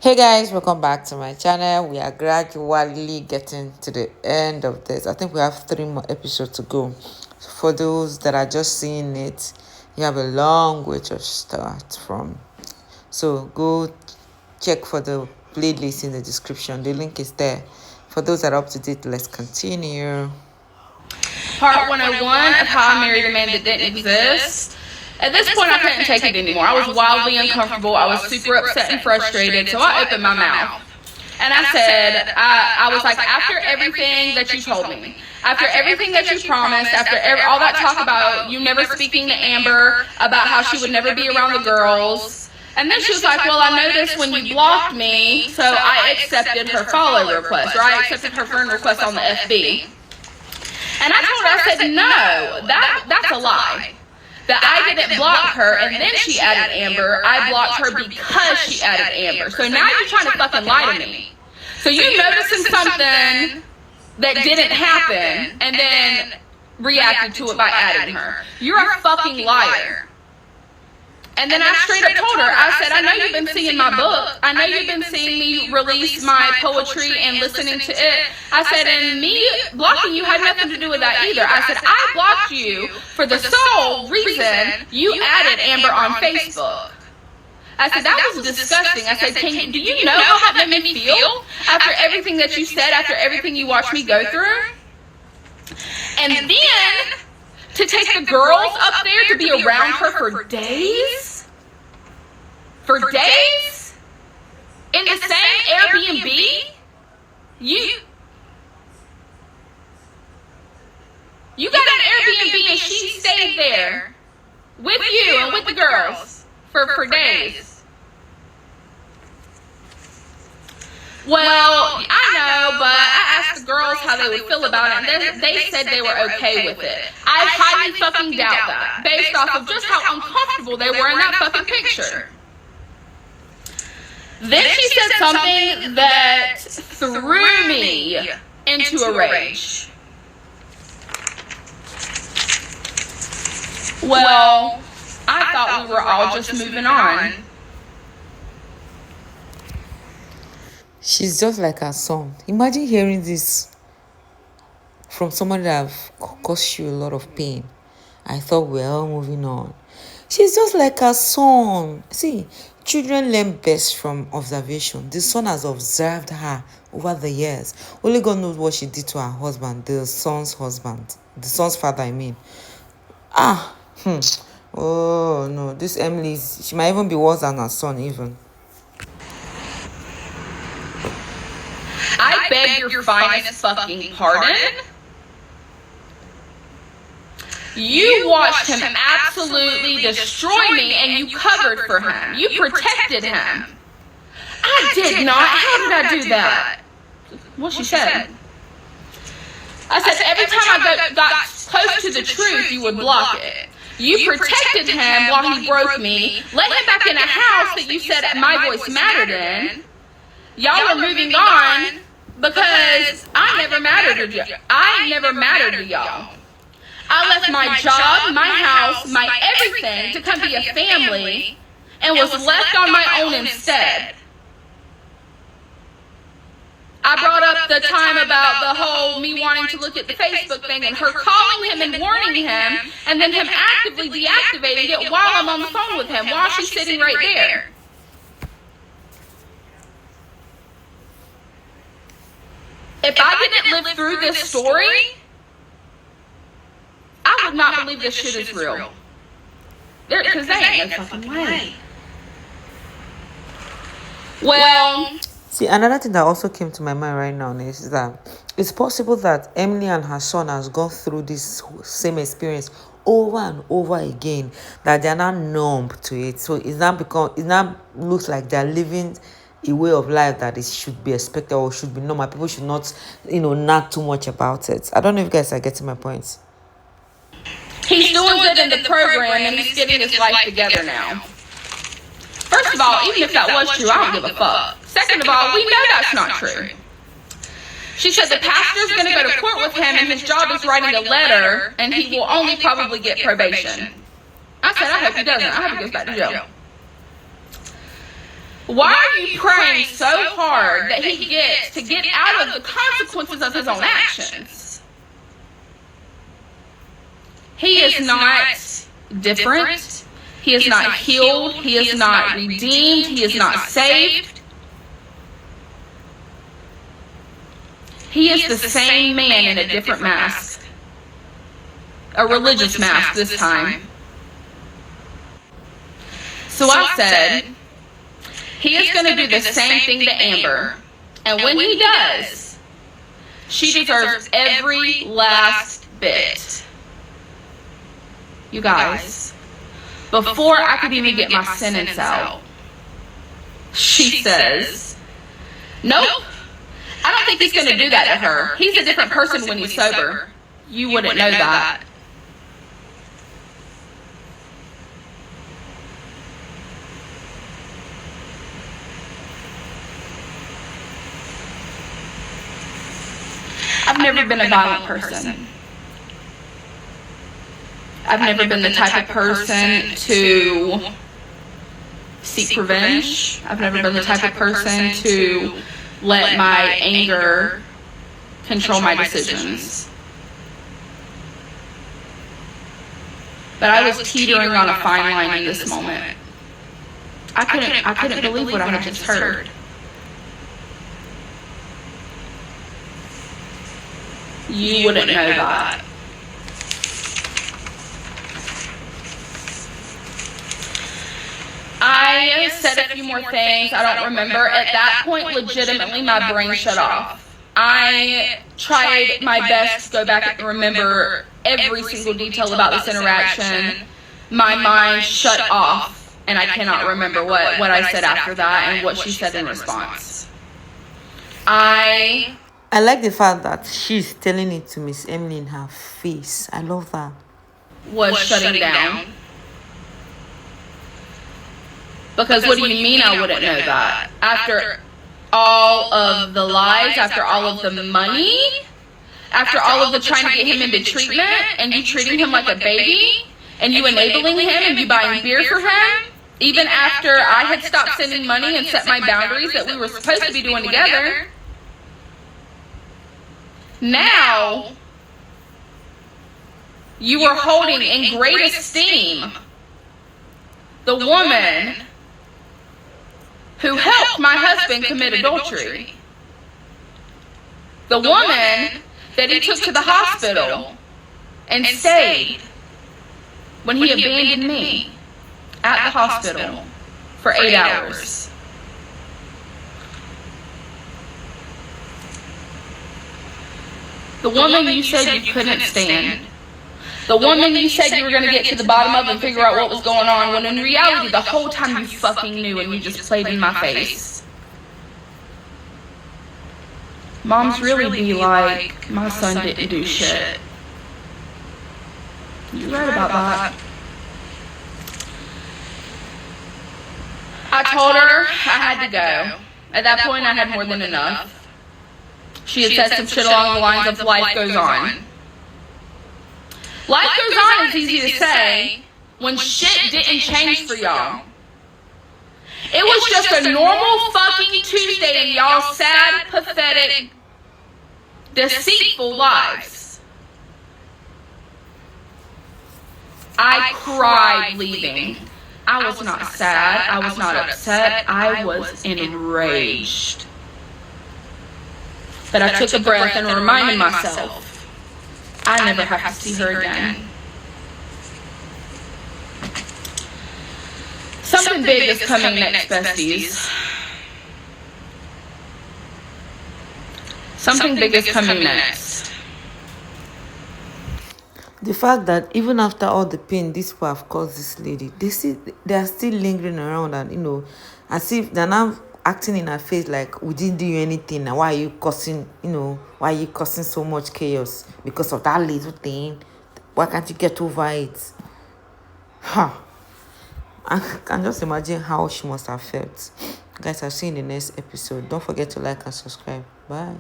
Hey guys, welcome back to my channel. We are gradually getting to the end of this. I think we have 3 more episodes to go. For those that are just seeing it, you have a long way to start from. So go check for the playlist in the description. The link is there. For those that are up to date, let's continue. Part 101 of How I Married a Man That Didn't Exist. At this point, I couldn't take it anymore. I was wildly uncomfortable. I was super upset and frustrated, so I opened my mouth. And I said, I was like, after everything that you told me, after everything that you promised, after all that talk about you never speaking to Amber, about how she would never be around the girls, and then she was like, well, I noticed when you blocked me, so I accepted her follow request, or I accepted her friend request on the FB. And I told her, I said, no, that's a lie. That I didn't block her and then she added Amber. I blocked her because she added Amber. So now you're trying to fucking lie to me. So you're noticing something that didn't happen and then reacted to it by adding her. You're a fucking liar. And then I straight up told her, I said, I know you've been seeing my book. I know you've been seeing me release my poetry and listening to it. I said, and me blocking you had nothing to do with that either. I said, I blocked you for the sole reason you added Amber on Facebook. I said, that was disgusting. I said, do you know how that made me feel after everything that you said, after everything you watched me go through? And then to take the girls up there to be around her for days? For days? In the same Airbnb? You got an Airbnb and she stayed there with you and with the girls for days. Well, I know, but I asked the girls how they would feel about it, and they said they were okay with it. I highly fucking doubt that, based off of just how uncomfortable they were in that fucking picture. Then she said something that threw me into a rage. Well, I thought we were all just moving on. She's just like her son. Imagine hearing this from someone that have caused you a lot of pain. I thought we were all moving on. She's just like her son. See, children learn best from observation. The son has observed her over the years. Only God knows what she did to her husband, the son's father, I mean. Oh no, this Emily, she might even be worse than her son even. I beg your finest fucking pardon? You watched him absolutely destroy me and you covered for him. You protected him. I did not. How did I do that? Well, she said. I said every time I got close to the truth, you would block it. You protected him while he broke me, let him back in a house that you said my voice mattered in. Y'all are moving on because I never mattered to you. I never mattered to y'all. I left my job, my house, my everything to come be a family and was left on my own instead. I brought up the time about the whole me wanting to look at the Facebook thing and her calling him and warning him and then him actively deactivating it while I'm on the phone with him, while she's sitting right there. If I didn't live through this story, I would not believe this shit is real. Because they ain't no fucking way. Well, see, another thing that also came to my mind right now is that it's possible that Emily and her son has gone through this same experience over and over again, that they're not numb to it. So it now looks like they're living a way of life that it should be expected or should be normal. People should not, nag too much about it. I don't know if you guys are getting my point. He's doing good in the program and he's getting his life together now. First of all, even if that was true, I don't give a fuck. Second of all, we know that's not true. She said the pastor's going to go to court with him and his job is writing a letter and he will only probably get probation. I said, I hope he doesn't. I hope he goes back to jail. Why are you praying so hard that he gets to get out of the consequences of his own actions? He is not different. He is not healed. He is not redeemed. He is not saved. He is the same man in a different mask. A religious mask this time. So I said, he is going to do the same thing to Amber. And when he does, she deserves every last bit. You guys, before I could even get my sentence out, she says, nope, I don't think he's going to do that to her. He's a different person when he's sober. You wouldn't know that. I've never been a violent person. I've never been the type of person to seek revenge. I've never been the type of person to let my anger control my decisions. But I was teetering on a fine line in this moment. I couldn't believe what I had just heard. You wouldn't know that. I said a few more things. I don't remember. At that point, legitimately, my brain shut off. I tried my best to go back and remember every single detail about this interaction. My mind shut off, and I cannot remember what I said after that and what she said in response. I like the fact that she's telling it to Miss Emily in her face. I love that. Was shutting down. Because what do you mean I wouldn't know that? After all of the lies, after all of the money, after all of the trying to get him into treatment, and you treating him like a baby, and you enabling him, and you buying beer for him, even after I had stopped sending money and set my boundaries that we were supposed to be doing together. Now, you are holding in great esteem the woman who helped my husband commit adultery. The woman that he took to the hospital and stayed when he abandoned me at the hospital for 8 hours. The woman you said you couldn't stand. The woman you said you were going to get to the bottom of and figure out what was going on, when in reality the whole time you fucking knew and you just played in my face. Moms really be like, my son didn't do shit. You're right about that. I told her I had to go. At that point I had more than enough. She had said some shit along the lines of life goes on. Life goes on is easy to say when shit didn't change for y'all. It was just a normal fucking Tuesday in y'all's sad, pathetic, deceitful lives. I cried leaving. I was not sad. I was not upset. I was enraged. But I took a breath and reminded myself, I never have to see her again. Something big is coming next, besties. Something big is coming next. The fact that even after all the pain these people have caused this lady, they are still lingering around, and as if they're now acting in her face like, we didn't do you anything, and why are you causing so much chaos because of that little thing? Why can't you get over it? I can just imagine how she must have felt. Guys, I'll see you in the next episode. Don't forget to like and subscribe. Bye.